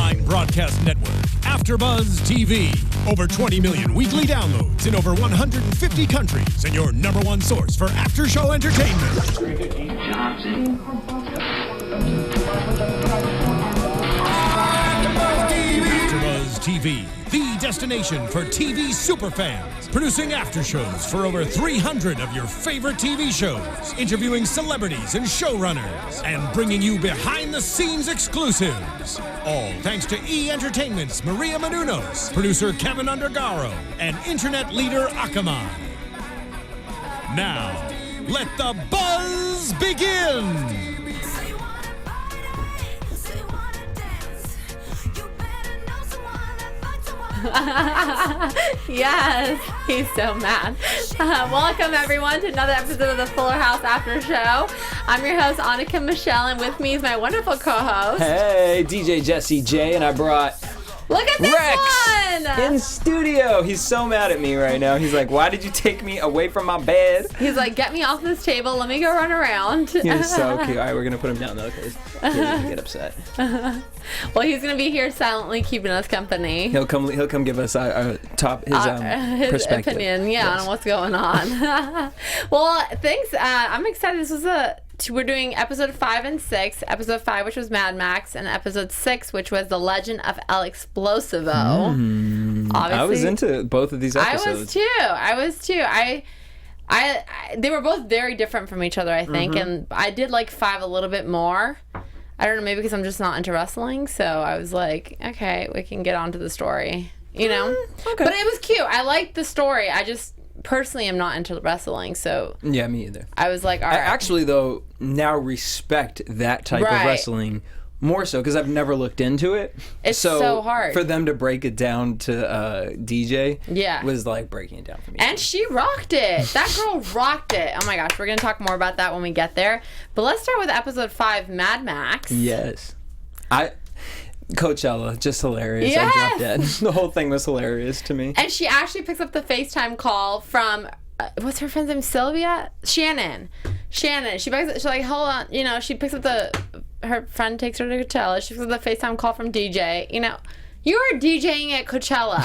online broadcast network, AFTERBUZZ TV. Over 20 million weekly downloads in over 150 countries, and your #1 source for after-show entertainment. AFTERBUZZ TV, the destination for TV superfans, producing aftershows for over 300 of your favorite TV shows, interviewing celebrities and showrunners, and bringing you behind-the-scenes exclusives. All thanks to E! Entertainment's Maria Menounos, producer Kevin Undergaro, and internet leader Akamai. Now, let the buzz begin! Yes, he's so mad. Welcome everyone to another episode of the Fuller House After Show. I'm your host Annika Michelle, and with me is my wonderful co-host. Hey, DJ Jesse J, and I brought Look at this Rex one! in studio. He's so mad at me right now. He's like, why did you take me away from my bed? He's like, get me off this table. Let me go run around. He's so cute. All right, we're going to put him down, though, because he's going to get upset. Well, he's going to be here silently keeping us company. He'll come give us his perspective. Opinion, yes, on what's going on. Well, thanks. I'm excited. We're doing episode 5 and 6. Episode 5, which was Mad Max, and episode 6, which was the Legend of El Explosivo. Obviously, I was into both of these episodes. I was too. They were both very different from each other, I think, and I did like 5 a little bit more. I don't know, maybe because I'm just not into wrestling, so I was like, okay, we can get on to the story, you know? Okay. But it was cute. I liked the story. I just personally am not into wrestling, so yeah, me either. I was like, all right. I actually, though, now respect that type of wrestling more so because I've never looked into it. It's so hard for them to break it down to DJ. Yeah, was like breaking it down for me. And she rocked it. That girl rocked it. Oh my gosh, we're gonna talk more about that when we get there. But let's start with episode 5, Mad Max. Yes, Coachella, just hilarious. Yes! I dropped dead. The whole thing was hilarious to me. And she actually picks up the FaceTime call from, what's her friend's name? Sylvia? Shannon. She's like, hold on. You know, she picks up her friend takes her to Coachella. She picks up the FaceTime call from DJ. You know, you are DJing at Coachella.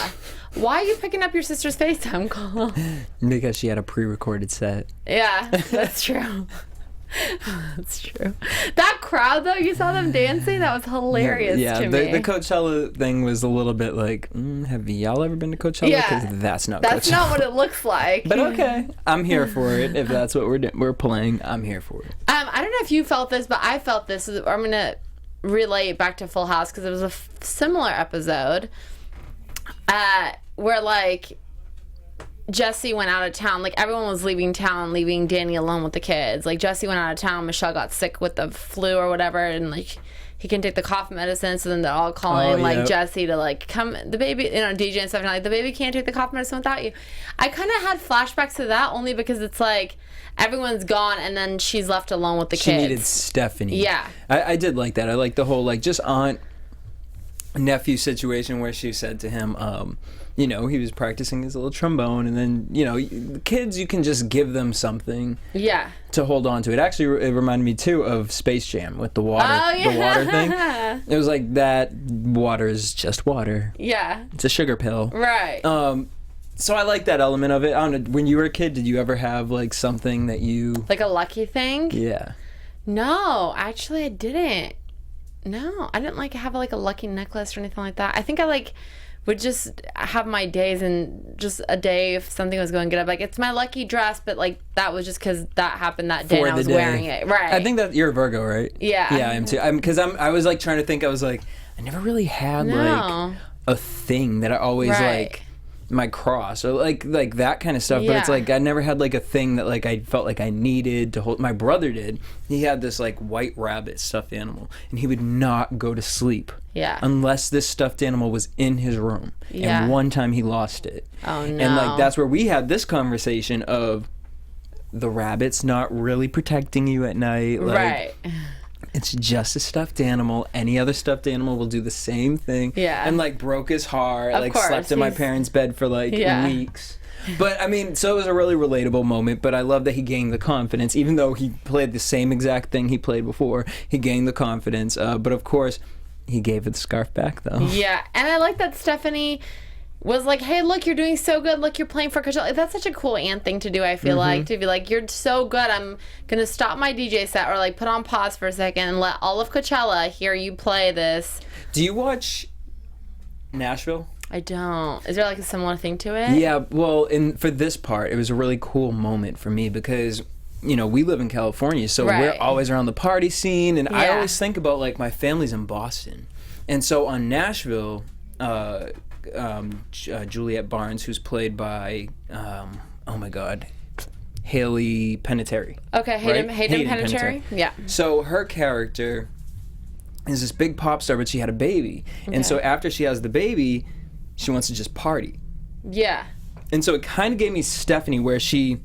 Why are you picking up your sister's FaceTime call? Because she had a pre-recorded set. Yeah, that's true. That's true. That crowd, though, you saw them dancing? That was hilarious to me. The Coachella thing was a little bit like, have y'all ever been to Coachella? Yeah. Because that's not That's Coachella. not what it looks like. But okay, I'm here for it. If that's what we're playing, I'm here for it. I don't know if you felt this, but I felt this. I'm going to relay it back to Full House because it was a similar episode where, like, Jesse went out of town. Like, everyone was leaving town, leaving Danny alone with the kids. Like, Jesse went out of town. Michelle got sick with the flu or whatever, and, like, he can take the cough medicine. So then they're all calling, Jesse to, like, come. The baby, you know, DJ and stuff. And, like, the baby can't take the cough medicine without you. I kind of had flashbacks to that only because it's, like, everyone's gone, and then she's left alone with the kids. She needed Stephanie. Yeah. I did like that. I like the whole, like, just aunt-nephew situation where she said to him, you know, he was practicing his little trombone, and then, you know, the kids, you can just give them something to hold on to. It actually, it reminded me, too, of Space Jam with the water, the water thing. It was like, that water is just water. Yeah. It's a sugar pill. Right. So I like that element of it. I don't know, when you were a kid, did you ever have, like, something that you... Like a lucky thing? Yeah. No, actually, I didn't. No, I didn't, like, have, like, a lucky necklace or anything like that. I think I, like, would just have my days, and just a day if something was going good, I'd be like, it's my lucky dress, but, like, that was just because that happened that day and I was wearing it. Right. I think that you're a Virgo, right? Yeah. Yeah, I am too. Because I was, like, trying to think, I was like, I never really had, like, a thing that I always, like... my cross or like that kind of stuff, but it's like I never had like a thing that like I felt like I needed to hold. My brother did. He had this like white rabbit stuffed animal, and he would not go to sleep unless this stuffed animal was in his room. And one time he lost it. Oh no. And like that's where we had this conversation of the rabbit's not really protecting you at night, like, right. It's just a stuffed animal. Any other stuffed animal will do the same thing. Yeah. And, like, broke his heart. Of like, course. Slept in my parents' bed for, like, weeks. But, I mean, so it was a really relatable moment. But I love that he gained the confidence. Even though he played the same exact thing he played before, he gained the confidence. But, of course, he gave her the scarf back, though. Yeah, and I like that Stephanie was like, hey, look, you're doing so good. Look, you're playing for Coachella. That's such a cool aunt thing to do, I feel like. To be like, you're so good. I'm going to stop my DJ set or, like, put on pause for a second and let all of Coachella hear you play this. Do you watch Nashville? I don't. Is there, like, a similar thing to it? Yeah, well, for this part, it was a really cool moment for me because, you know, we live in California, so we're always around the party scene, and I always think about, like, my family's in Boston. And so on Nashville, Juliette Barnes, who's played by, oh my God, Haley Panettiere. Okay, Hayden Panettiere? Yeah. So her character is this big pop star, but she had a baby. Okay. And so after she has the baby, she wants to just party. Yeah. And so it kind of gave me Stephanie, where she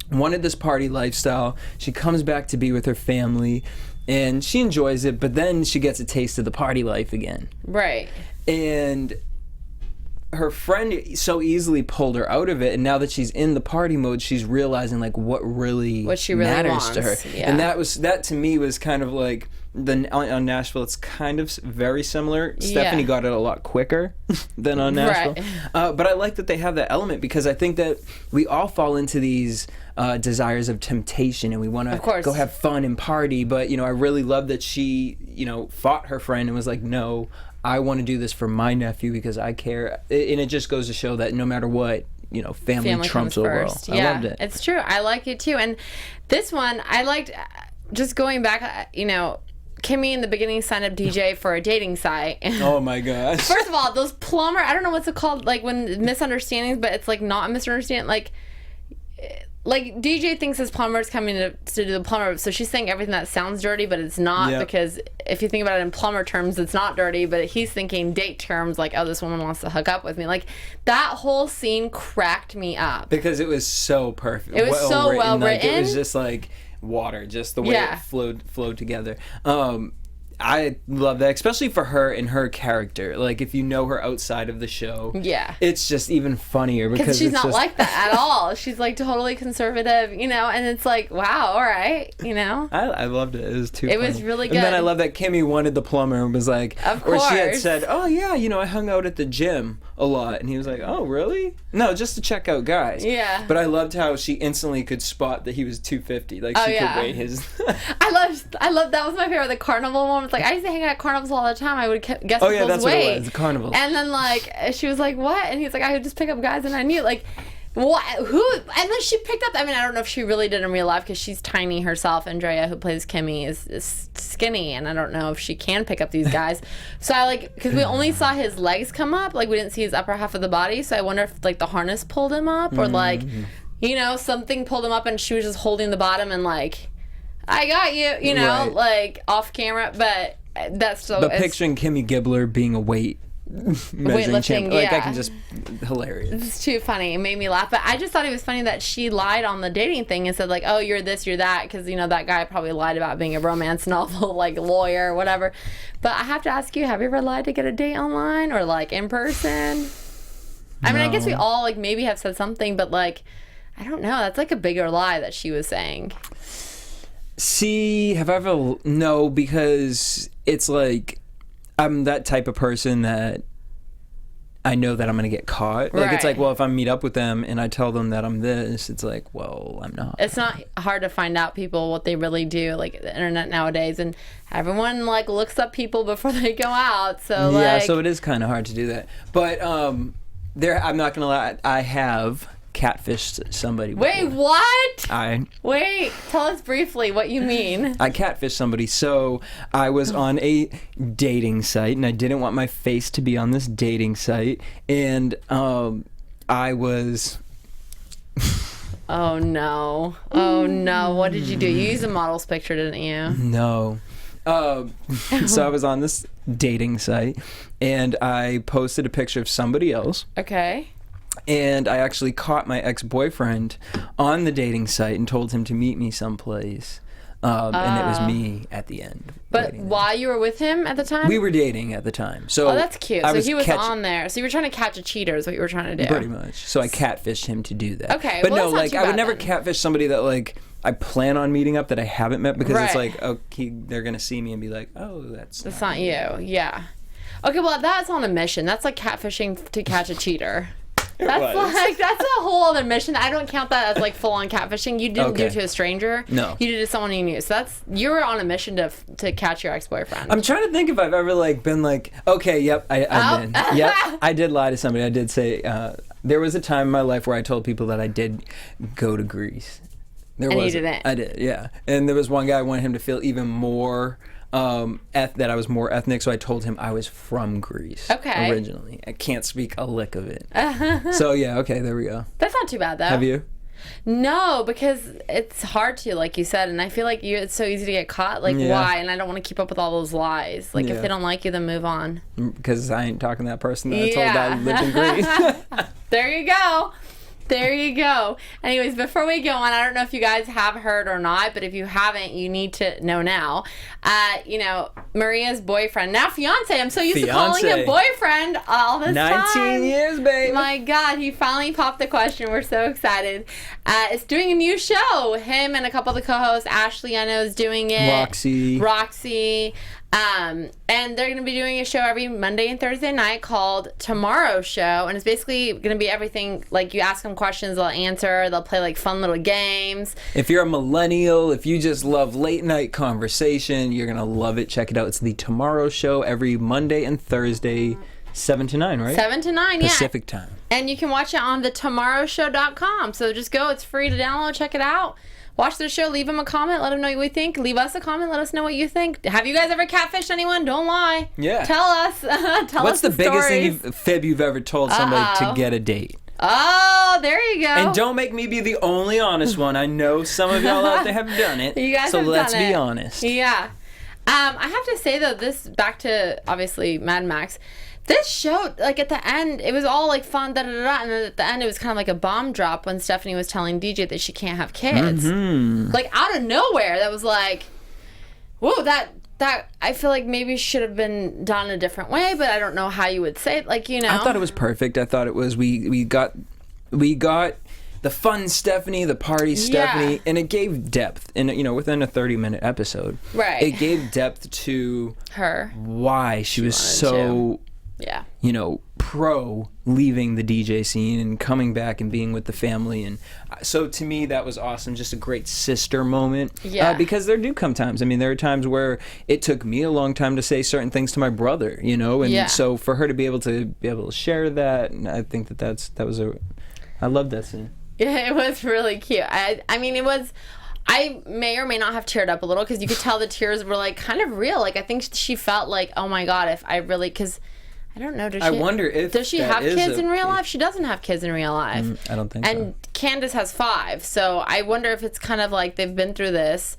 wanted this party lifestyle. She comes back to be with her family, and she enjoys it, but then she gets a taste of the party life again. Right. And her friend so easily pulled her out of it, and now that she's in the party mode, she's realizing like what she really matters wants to her. Yeah. And that to me was kind of like on Nashville. It's kind of very similar. Stephanie got it a lot quicker than on Nashville, but I like that they have that element, because I think that we all fall into these desires of temptation, and we want to go have fun and party. But you know, I really love that she, you know, fought her friend and was like, no, I want to do this for my nephew because I care. And it just goes to show that no matter what, you know, family trumps overall. Yeah, I loved it. It's true. I like it too. And this one, I liked, just going back, you know, Kimmy in the beginning signed up DJ for a dating site. Oh my gosh. First of all, those plumber, I don't know what's it called, like when misunderstandings, but it's like not a misunderstanding. Like DJ thinks his plumber is coming to do the plumber, so she's saying everything that sounds dirty, but it's not, because if you think about it in plumber terms, it's not dirty, but he's thinking date terms, like, oh, this woman wants to hook up with me. Like, that whole scene cracked me up. Because it was so perfect. It was so well written. Like, it was just like water, just the way it flowed together. I love that, especially for her and her character. Like, if you know her outside of the show, it's just even funnier because she's not like that at all. She's like totally conservative, you know, and it's like, wow, all right, you know. I loved it. It was too funny. It was really good. And then I love that Kimmy wanted the plumber and was like, of course. Or she had said, oh yeah, you know, I hung out at the gym a lot, and he was like, oh really? No, just to check out guys. Yeah. But I loved how she instantly could spot that he was 250. Like, she could weigh his. I loved that was my favorite. The carnival one was like, I used to hang out at carnivals all the time. I would guess people's weight. Oh yeah, that's what it was. The carnival. And then like she was like, what? And he was like, I would just pick up guys, and I knew like. What? Who? And then she picked up. I mean, I don't know if she really did in real life because she's tiny herself. Andrea, who plays Kimmy, is skinny, and I don't know if she can pick up these guys. So I like, because we only saw his legs come up, like we didn't see his upper half of the body. So I wonder if like the harness pulled him up, or like, you know, something pulled him up, and she was just holding the bottom and like, I got you, you know, like off camera. But that's so. But picturing Kimmy Gibbler being a weightlifting, like I can just hilarious. It's too funny. It made me laugh. But I just thought it was funny that she lied on the dating thing and said like, oh, you're this, you're that, because you know that guy probably lied about being a romance novel like lawyer or whatever. But I have to ask you, have you ever lied to get a date online or like in person? I mean, I guess we all like maybe have said something, but like I don't know. That's like a bigger lie that she was saying. See, have I ever? No, because it's like I'm that type of person that I know that I'm going to get caught. Like, it's like, well, if I meet up with them and I tell them that I'm this, it's like, well, I'm not. It's not hard to find out people what they really do, like the internet nowadays, and everyone like looks up people before they go out. So yeah, so it is kind of hard to do that. But I'm not going to lie, I have catfished somebody before. Wait, what? Wait, tell us briefly what you mean. I catfished somebody. So I was on a dating site, and I didn't want my face to be on this dating site, and I was oh no, what did you do? You used a model's picture, didn't you? No. So I was on this dating site, and I posted a picture of somebody else. Okay. And I actually caught my ex-boyfriend on the dating site and told him to meet me someplace. And it was me at the end. But while you were with him at the time? We were dating at the time. So that's cute. So he was on there. So you were trying to catch a cheater is what you were trying to do. Pretty much. So I catfished him to do that. Okay. But no, like I would never catfish somebody that like I plan on meeting up that I haven't met, because it's like, okay, they're gonna see me and be like, oh, that's not you. Yeah. Okay, well, that's on a mission. That's like catfishing to catch a cheater. That's a whole other mission. I don't count that as like full on catfishing. You didn't do it to a stranger. No. You did it to someone you knew. So you were on a mission to catch your ex-boyfriend. I'm trying to think if I've ever like been like, okay, yep, I did. Yep, I did lie to somebody. I did say, there was a time in my life where I told people that I did go to Greece. You didn't. I did, yeah. And there was one guy, I wanted him to feel even more that I was more ethnic, so I told him I was from Greece originally. I can't speak a lick of it. So yeah, okay, there we go. That's not too bad though. Have you? No, because it's hard to, like you said, and I feel like it's so easy to get caught. Like, why? And I don't want to keep up with all those lies. Like, if they don't like you, then move on. Because I ain't talking to that person that I told that I lived in Greece. There you go. There you go. Anyways, before we go on, I don't know if you guys have heard or not, but if you haven't, you need to know now. Maria's boyfriend, now fiance, I'm so used to calling him boyfriend all this 19 years, baby. My God, he finally popped the question. We're so excited. It's doing a new show. Him and a couple of the co-hosts, Ashley, I know, is doing it. Roxy. And they're going to be doing a show every Monday and Thursday night called Tomorrow Show. And it's basically going to be everything. Like, you ask them questions, they'll answer. They'll play, like, fun little games. If you're a millennial, if you just love late night conversation, you're going to love it. Check it out. It's the Tomorrow Show every Monday and Thursday, 7 to 9, right? 7 to 9, Pacific time. And you can watch it on thetomorrowshow.com. So just go. It's free to download. Check it out. Watch the show. Leave them a comment. Let them know what you think. Leave us a comment. Let us know what you think. Have you guys ever catfished anyone? Don't lie. Yeah. Tell us. What's the biggest fib you've ever told somebody to get a date? Oh, there you go. And don't make me be the only honest one. I know some of y'all out there have done it. You guys so have let's done it. be honest. Yeah. I have to say, though, back to, obviously, Mad Max. This show, like, at the end, it was all, like, fun, da-da-da-da, and then at the end, it was kind of like a bomb drop when Stephanie was telling DJ that she can't have kids. Mm-hmm. Like, out of nowhere, that was like, whoa, that I feel like maybe should have been done a different way, but I don't know how you would say it, like, you know. I thought it was perfect. I thought it was, we got the fun Stephanie, the party Stephanie, and it gave depth, and within a 30-minute episode. Right. It gave depth to her. Why she was so... Yeah. Pro leaving the DJ scene and coming back and being with the family. And so to me, that was awesome. Just a great sister moment. Yeah. Because there do come times. I mean, there are times where it took me a long time to say certain things to my brother, and so for her to be able to share that, and I think I loved that scene. Yeah, it was really cute. I mean, it was... I may or may not have teared up a little because you could tell the tears were, like, kind of real. Like, I think she felt like, oh my God, if I really... Because... I don't know. I wonder if does she have kids in real life? She doesn't have kids in real life. I don't think so. And Candace has 5, so I wonder if it's kind of like they've been through this.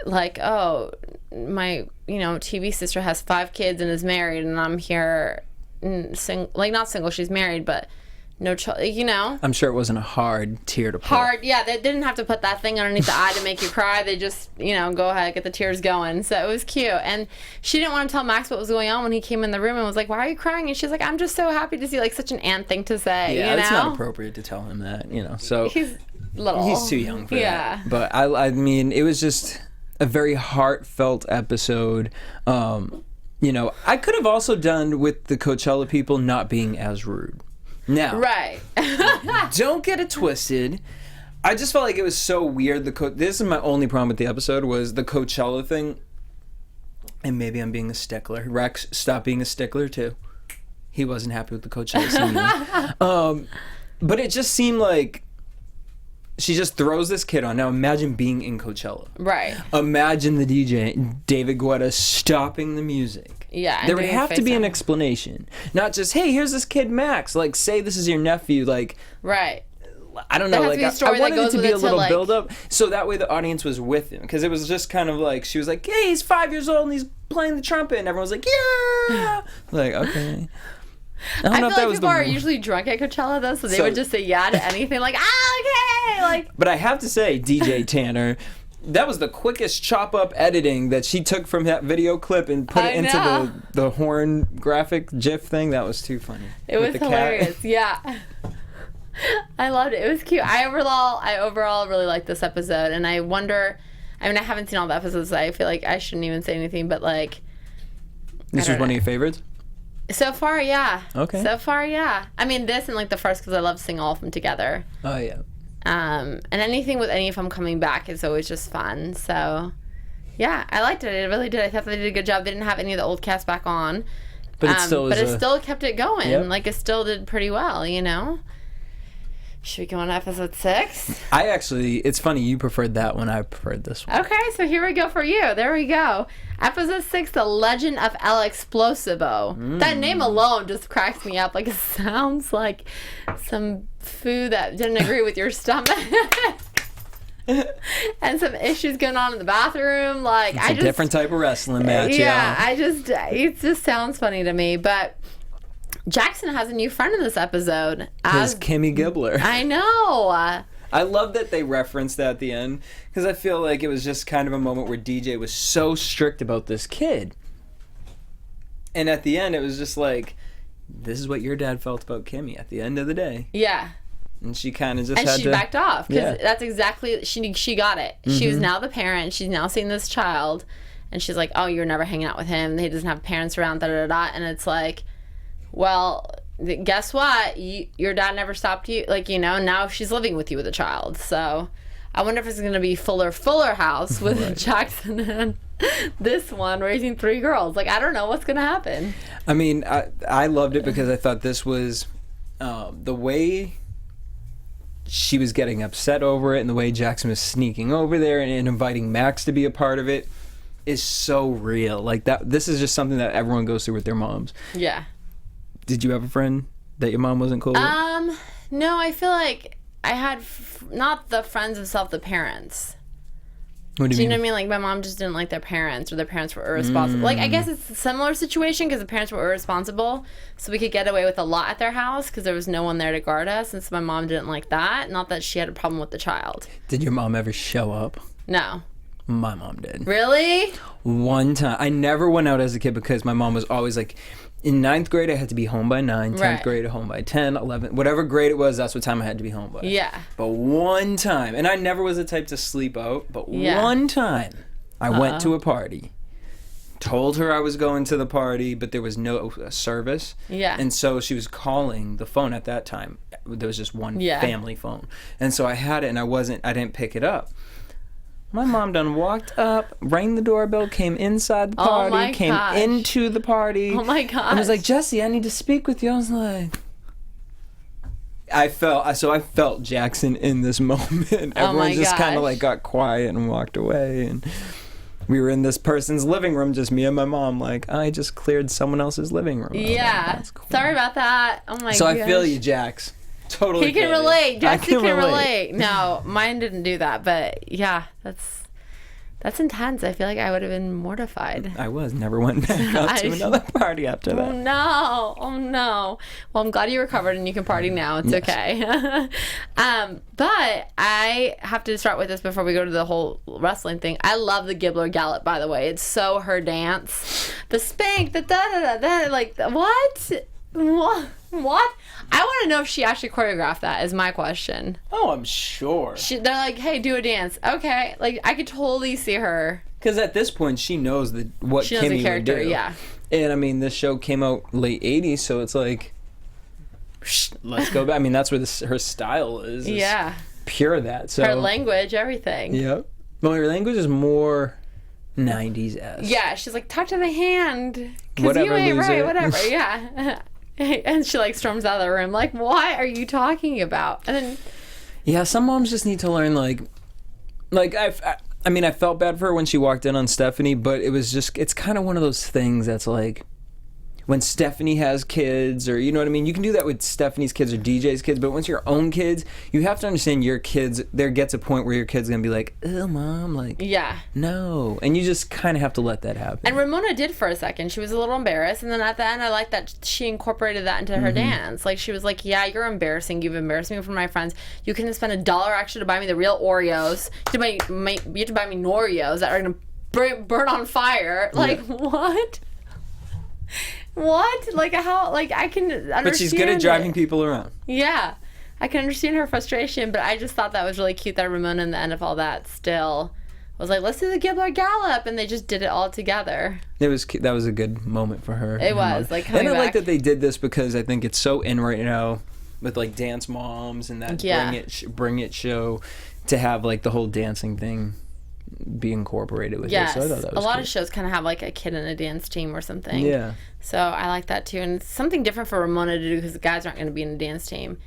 Like, oh, my TV sister has 5 kids and is married, and I'm here, not single. She's married, but no child. I'm sure it wasn't a hard tear to pull. Yeah. They didn't have to put that thing underneath the eye to make you cry. They just, go ahead, get the tears going. So it was cute. And she didn't want to tell Max what was going on when he came in the room and was like, "Why are you crying?" And she's like, "I'm just so happy to see," like, such an aunt thing to say. Yeah, it's not appropriate to tell him that. So he's little. He's too young for that. But I mean, it was just a very heartfelt episode. I could have also done with the Coachella people not being as rude. Now, right. Don't get it twisted. I just felt like it was so weird. This is my only problem with the episode was the Coachella thing. And maybe I'm being a stickler. Rex, stop being a stickler too. He wasn't happy with the Coachella scene. But it just seemed like she just throws this kid on. Now imagine being in Coachella. Right. Imagine the DJ, David Guetta, stopping the music. Yeah. There would have to be an explanation. Not just, hey, here's this kid Max. Like, say this is your nephew. Like, right. I don't know. Like, I wanted it to be a little build up. So that way the audience was with him. Because it was just kind of like, she was like, hey, he's 5 years old and he's playing the trumpet. And everyone was like, yeah. Like, okay. I feel like people are usually drunk at Coachella, though, so they would just say yeah to anything. Like, okay. Like. But I have to say, DJ Tanner... That was the quickest chop-up editing that she took from that video clip and put it into the horn graphic GIF thing. That was too funny. It was hilarious, yeah. I loved it. It was cute. I overall really liked this episode, and I wonder. I mean, I haven't seen all the episodes. So I feel like I shouldn't even say anything, but like. This was one of your favorites? So far, yeah. Okay. So far, yeah. I mean, this and like the first because I love seeing all of them together. Oh yeah. And anything with any of them coming back is always just fun. So, yeah, I liked it. I really did. I thought they did a good job. They didn't have any of the old cast back on. But it still still kept it going. Yep. Like, it still did pretty well, you know? Should we go on to episode 6? It's funny, you preferred that one, I preferred this one. Okay, so here we go for you. There we go. Episode 6, The Legend of El Explosivo. That name alone just cracks me up. Like, it sounds like some food that didn't agree with your stomach. And some issues going on in the bathroom. Like, It's a different type of wrestling match, yeah. It just sounds funny to me. But Jackson has a new friend in this episode. His Kimmy Gibbler. I know. I love that they referenced that at the end, because I feel like it was just kind of a moment where DJ was so strict about this kid. And at the end, it was just like, this is what your dad felt about Kimmy at the end of the day. Yeah. And she kind of just and had she backed off, because that's exactly, she got it. She was now the parent. She's now seeing this child. And she's like, oh, you're never hanging out with him. He doesn't have parents around, da-da-da-da. And it's like, well, guess what? Your dad never stopped you. Like, you know, now she's living with you with a child. So I wonder if it's going to be Fuller house with Jackson and this one raising 3 girls. Like, I don't know what's going to happen. I mean, I loved it because I thought this was the way she was getting upset over it and the way Jackson was sneaking over there and inviting Max to be a part of it is so real. Like, that. This is just something that everyone goes through with their moms. Yeah. Did you have a friend that your mom wasn't cool with? No, I feel like I had not the friends themselves, the parents. What do you mean? Know what I mean? Like, my mom just didn't like their parents, or their parents were irresponsible. Like, I guess it's a similar situation because the parents were irresponsible, so we could get away with a lot at their house because there was no one there to guard us, and so my mom didn't like that. Not that she had a problem with the child. Did your mom ever show up? No. My mom did. Really? One time. I never went out as a kid because my mom was always like, in 9th grade, I had to be home by 9, 10th grade, home by 10, 11, whatever grade it was, that's what time I had to be home by. Yeah. But one time, and I never was the type to sleep out, but one time, I went to a party, told her I was going to the party, but there was no service. Yeah. And so she was calling the phone at that time. There was just one family phone. And so I had it, and I didn't pick it up. My mom done walked up, rang the doorbell, came inside the party, came into the party. Oh my gosh. And was like, Jesse, I need to speak with you. I was like, I felt Jackson in this moment. Everyone just kind of like got quiet and walked away. And we were in this person's living room, just me and my mom, like, I just cleared someone else's living room. Yeah. Like, that's cool. Sorry about that. Oh my gosh. So I feel you, Jax. Totally. He can relate. Jesse can relate. No, mine didn't do that, but yeah, that's intense. I feel like I would have been mortified. I was. Never went back out to another party after that. Oh no. Well, I'm glad you recovered and you can party now. It's okay. But I have to start with this before we go to the whole wrestling thing. I love the Gibbler Gallop, by the way. It's so her dance. The spank, the da-da-da-da. Like, what? What? I want to know if she actually choreographed that, is my question. Oh, I'm sure. They're like, hey, do a dance. Okay. Like, I could totally see her. Because at this point, she knows what she knows Kimmy the character, would do. Yeah. And, I mean, this show came out late 80s, so it's like, let's go back. I mean, that's where her style is. Yeah. Pure that. So her language, everything. Yep. Well, her language is more 90s-esque. Yeah. She's like, talk to the hand. Whatever, you ain't loser. right. Whatever. Yeah. And she like storms out of the room like, what are you talking about? And then yeah, some moms just need to learn like I mean, I felt bad for her when she walked in on Stephanie, but it's kind of one of those things that's like when Stephanie has kids, or you know what I mean? You can do that with Stephanie's kids or DJ's kids, but once your own kids, you have to understand your kids, there gets a point where your kid's going to be like, oh, Mom, like, yeah, no. And you just kind of have to let that happen. And Ramona did for a second. She was a little embarrassed, and then at the end, I like that she incorporated that into her dance. Like, she was like, yeah, you're embarrassing. You've embarrassed me in front of my friends. You can spend $1 extra to buy me the real Oreos. You have to buy me Noreos that are going to burn on fire. Like, what? What? Like, how? Like, I can understand. But she's good at driving people around. Yeah. I can understand her frustration, but I just thought that was really cute that Ramona in the end of all that still was like, let's do the Gibbler Gallop, and they just did it all together. It was that was a good moment for her. It was like and I like that they did this because I think it's so in right now with like Dance Moms and that Bring It show to have like the whole dancing thing be incorporated with it. So I thought that was a lot of shows kind of have like a kid in a dance team or something. Yeah. So I like that too, and it's something different for Ramona to do because the guys aren't going to be in a dance team.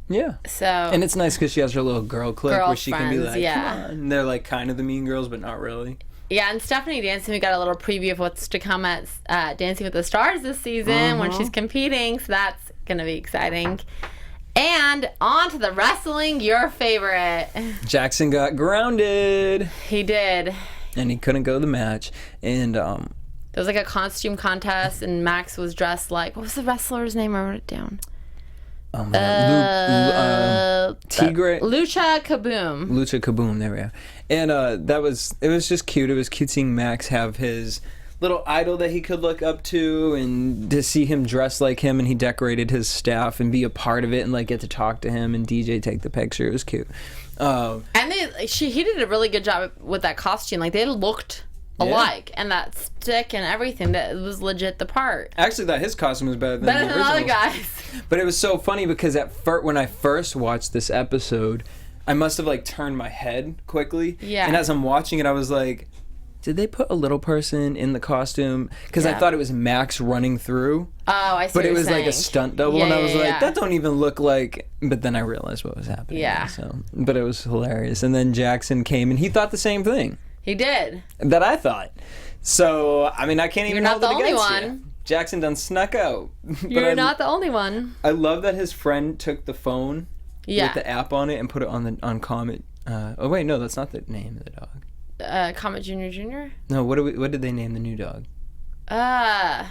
Yeah. So and it's nice because she has her little girl clique where she can be like, yeah. come on. And they're like kind of the mean girls, but not really. Yeah, and Stephanie dancing, we got a little preview of what's to come at Dancing with the Stars this season when she's competing, so that's going to be exciting. And on to the wrestling, your favorite. Jackson got grounded. He did. And he couldn't go to the match. And there was like a costume contest, and Max was dressed like, what was the wrestler's name? I wrote it down. Oh my God. Tigre. Lucha Kaboom. Lucha Kaboom, there we go. And it was just cute. It was cute seeing Max have his little idol that he could look up to, and to see him dress like him, and he decorated his staff and be a part of it and like get to talk to him and DJ take the picture. It was cute. And he did a really good job with that costume. Like they looked alike, and that stick and everything, that was legit the part. I actually thought his costume was better than the original. Other guys. But it was so funny because when I first watched this episode, I must have like turned my head quickly. Yeah. And as I'm watching it, I was like, did they put a little person in the costume? Because I thought it was Max running through. Oh, I see. But it was like a stunt double, and I was like, that don't even look like. But then I realized what was happening. Yeah. But it was hilarious. And then Jackson came, and he thought the same thing. He did. That I thought. So I mean, I can't even hold it against you. You're not the only one. Jackson done snuck out. You're not the only one. I love that his friend took the phone with the app on it and put it on Comet. Oh wait, no, that's not the name of the dog. Comet Jr. No, what did they name the new dog? Did I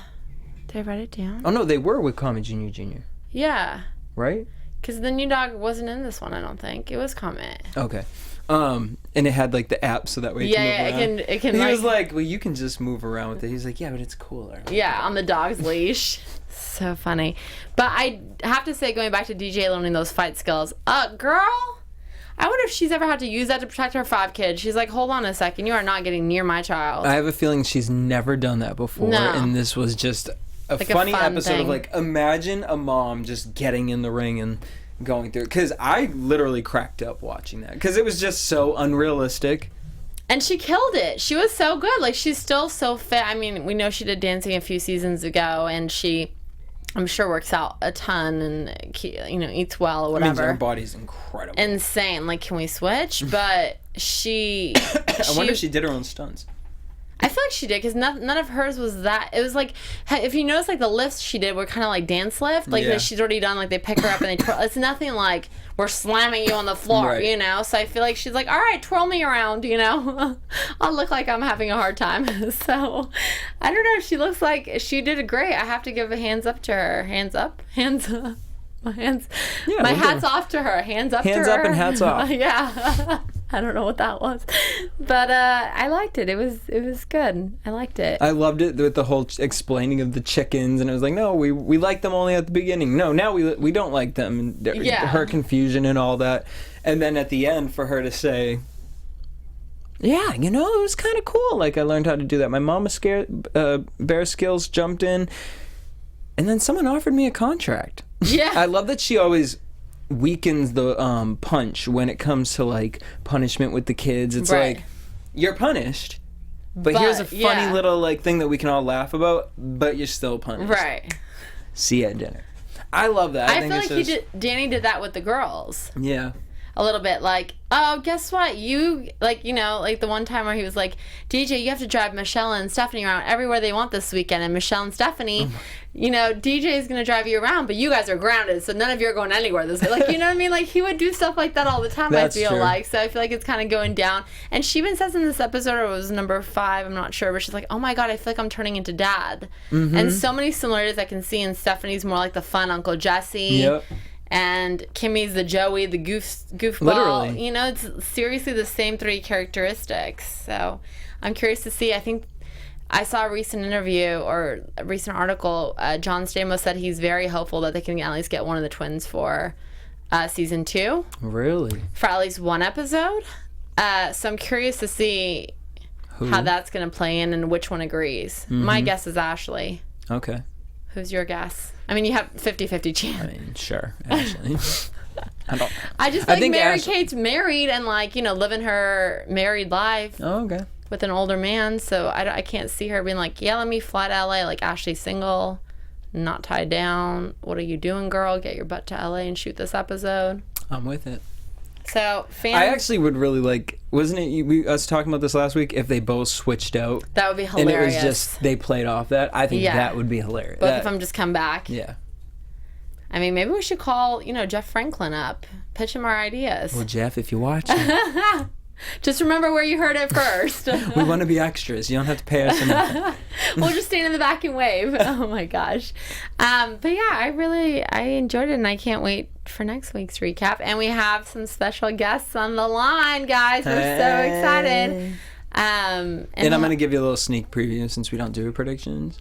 write it down? Oh no, they were with Comet Jr. Yeah. Right? Because the new dog wasn't in this one, I don't think. It was Comet. Okay. And it had like the app so that way it can move around. it can. He was like, well, you can just move around with it. He's like, yeah, but it's cooler. Yeah, on the dog's leash. So funny. But I have to say, going back to DJ learning those fight skills, girl, I wonder if she's ever had to use that to protect her 5 kids. She's like, hold on a second, you are not getting near my child. I have a feeling she's never done that before. No. And this was just a funny episode of like, imagine a mom just getting in the ring and going through it, because I literally cracked up watching that because it was just so unrealistic. And she killed it. She was so good. Like, she's still so fit. I mean, we know she did dancing a few seasons ago, and she, I'm sure, works out a ton and, eats well or whatever. I mean, her body's incredible. Insane. Like, can we switch? But she I wonder if she did her own stunts. I feel like she did, because none of hers was that. It was like, if you notice, like the lifts she did were kind of like dance lift, like that she's already done. Like they pick her up and they twirl. It's nothing like we're slamming you on the floor, right. So I feel like she's like, all right, twirl me around, I'll look like I'm having a hard time. So I don't know. She looks like she did great. I have to give a hands up to her. Hands up, hands up. My hats off to her. Hands up to her. Hands up and hats off. Yeah. I don't know what that was, but I liked it. It was good. I liked it. I loved it with the whole explaining of the chickens, and it was like, no, we like them only at the beginning. No, now we don't like them. And her confusion and all that, and then at the end for her to say, yeah, it was kind of cool. Like I learned how to do that. My mama Bear Skills jumped in, and then someone offered me a contract. Yeah, I love that she always weakens the punch when it comes to like punishment with the kids. It's like, you're punished, but here's a funny little like thing that we can all laugh about, but you're still punished. Right. See you at dinner. I love that. I feel like Danny did that with the girls. Yeah. A little bit, like, oh, guess what? You, like, like the one time where he was like, DJ, you have to drive Michelle and Stephanie around everywhere they want this weekend. And Michelle and Stephanie, DJ is going to drive you around, but you guys are grounded, so none of you are going anywhere this week. Like, you know what I mean? Like, he would do stuff like that all the time, That's I feel true. like. So I feel like it's kind of going down. And she even says in this episode, or it was number 5, I'm not sure, but she's like, oh my God, I feel like I'm turning into dad. Mm-hmm. And so many similarities I can see. And Stephanie's more like the fun Uncle Jesse. Yep. And Kimmy's the Joey, the goofball. Literally. It's seriously the same 3 characteristics. So I'm curious to see. I think I saw a recent interview or a recent article. John Stamos said he's very hopeful that they can at least get one of the twins for season 2. Really? For at least one episode. So I'm curious to see how that's going to play in and which one agrees. My guess is Ashley. Okay. Who's your guess? I mean, you have 50-50 chance. I mean, sure, Ashley. I just think Mary-Kate's married and, like, you know, living her married life. Oh, okay. With an older man, so I can't see her being like, yeah, let me fly to LA. Like, Ashley's single, not tied down. What are you doing, girl? Get your butt to LA and shoot this episode. I'm with it. So, fans, I actually would really like, wasn't it us talking about this last week, if they both switched out? That would be hilarious. And it was just, they played off that. I think that would be hilarious. Both of them just come back. Yeah. I mean, maybe we should call, you know, Jeff Franklin up. Pitch him our ideas. Well, Jeff, if you're watching. Just remember where you heard it first. We want to be extras. You don't have to pay us enough. We'll just stand in the back and wave. Oh my gosh. But yeah, I enjoyed it, and I can't wait for next week's recap. And we have some special guests on the line, guys. We're so excited. And I'm going to give you a little sneak preview since we don't do predictions.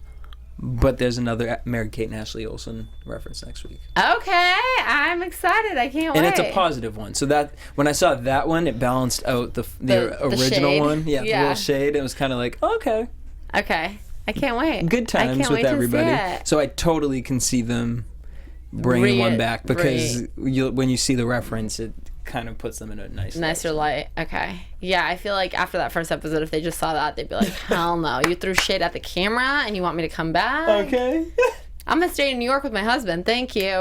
But there's another Mary-Kate and Ashley Olsen reference next week. Okay, I'm excited. I can't wait. And it's a positive one. So that when I saw that one, it balanced out the original shade. one. Yeah, the little shade. It was kind of like, okay. Okay, I can't wait. Good times with everybody. So I totally can see them bringing one back because when you see the reference, it kind of puts them in a nicer light. Okay. Yeah, I feel like after that first episode, if they just saw that, they'd be like, hell no. You threw shade at the camera and you want me to come back? Okay. I'm going to stay in New York with my husband. Thank you.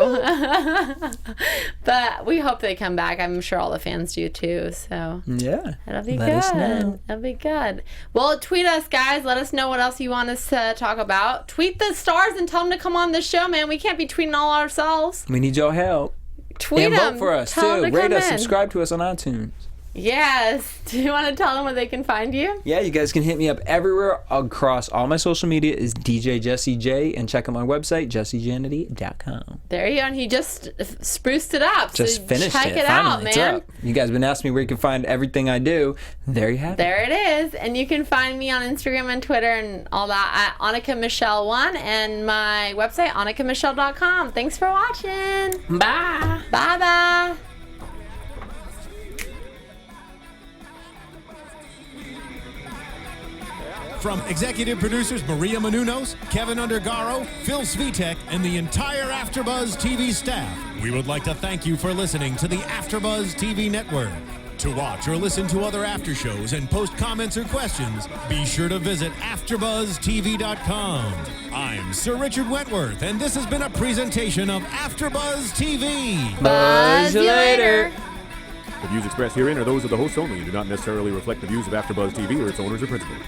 But we hope they come back. I'm sure all the fans do too. So yeah, that'll be Let good. us know. That'll be good. Well, tweet us, guys. Let us know what else you want us to talk about. Tweet the stars and tell them to come on the show, man. We can't be tweeting all ourselves. We need your help. Tweet and them. vote for us Tell too. them to Rate come us, in. subscribe to us on iTunes. Yes. Do you want to tell them where they can find you? Yeah, you guys can hit me up everywhere across all my social media is DJ Jesse J, and check out my website jessejanedy.com. There you go. And he just spruced it up. Just so finished check it Finally, out, it's man. up. You guys have been asking me where you can find everything I do. There you have it. There it is. And you can find me on Instagram and Twitter and all that at Annika Michelle 1 and my website, AnnikaMichelle.com. Thanks for watching. Bye. Bye-bye. From executive producers Maria Menounos, Kevin Undergaro, Phil Svitek, and the entire AfterBuzz TV staff, we would like to thank you for listening to the AfterBuzz TV network. To watch or listen to other after shows and post comments or questions, be sure to visit AfterBuzzTV.com. I'm Sir Richard Wentworth, and this has been a presentation of AfterBuzz TV. Buzz you later. The views expressed herein are those of the hosts only and do not necessarily reflect the views of AfterBuzz TV or its owners or principals.